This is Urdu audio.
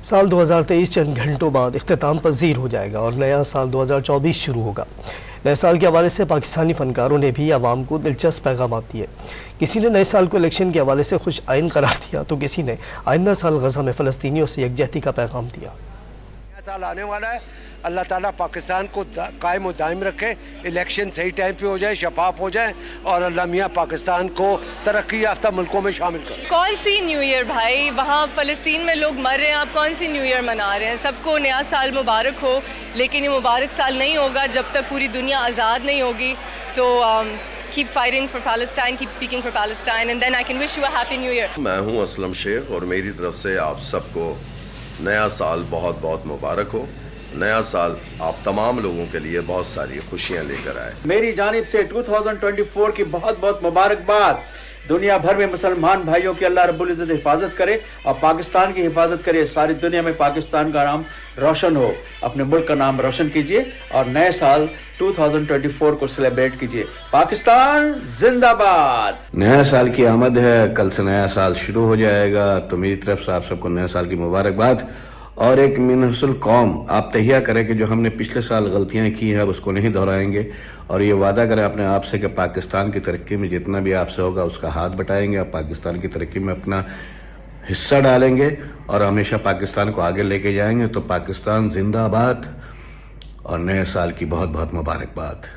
سال 2023 چند گھنٹوں بعد اختتام پذیر ہو جائے گا اور نیا سال 2024 شروع ہوگا۔ نئے سال کے حوالے سے پاکستانی فنکاروں نے بھی عوام کو دلچسپ پیغامات دیے۔ کسی نے نئے سال کو الیکشن کے حوالے سے خوش آئند قرار دیا تو کسی نے آئندہ سال غزہ میں فلسطینیوں سے یکجہتی کا پیغام دیا۔ نیا سال آنے والا ہے، اللہ تعالیٰ پاکستان کو قائم و دائم رکھے، الیکشن صحیح ٹائم پہ ہو جائے، شفاف ہو جائے اور اللہ میاں پاکستان کو ترقی یافتہ ملکوں میں شامل کرے۔ کون سی نیو ایئر بھائی، وہاں فلسطین میں لوگ مر رہے ہیں، آپ کون سی نیو ایئر منا رہے ہیں؟ سب کو نیا سال مبارک ہو، لیکن یہ مبارک سال نہیں ہوگا جب تک پوری دنیا آزاد نہیں ہوگی۔ تو keep fighting for Palestine, keep speaking for Palestine, and then I can wish you a happy new year. میں ہوں اسلم شیخ اور میری طرف سے آپ سب کو نیا سال بہت بہت مبارک ہو۔ نیا سال آپ تمام لوگوں کے لیے بہت ساری خوشیاں لے کر آئے۔ میری جانب سے 2024 کی بہت بہت مبارکباد۔ دنیا بھر میں مسلمان بھائیوں کی اللہ رب العزت حفاظت کرے اور پاکستان کی حفاظت کرے، ساری دنیا میں پاکستان کا نام روشن ہو، اپنے ملک کا نام روشن کیجئے اور نئے سال 2024 کو سیلیبریٹ کیجئے۔ پاکستان زندہ باد۔ نیا سال کی آمد ہے، کل سے نیا سال شروع ہو جائے گا، تو میری طرف سے آپ سب کو نئے سال کی مبارکباد۔ اور ایک من حسن قوم آپ تہیہ کریں کہ جو ہم نے پچھلے سال غلطیاں کی ہیں اب اس کو نہیں دہرائیں گے، اور یہ وعدہ کریں اپنے آپ سے کہ پاکستان کی ترقی میں جتنا بھی آپ سے ہوگا اس کا ہاتھ بٹائیں گے اور پاکستان کی ترقی میں اپنا حصہ ڈالیں گے اور ہمیشہ پاکستان کو آگے لے کے جائیں گے۔ تو پاکستان زندہ باد اور نئے سال کی بہت بہت مبارکباد۔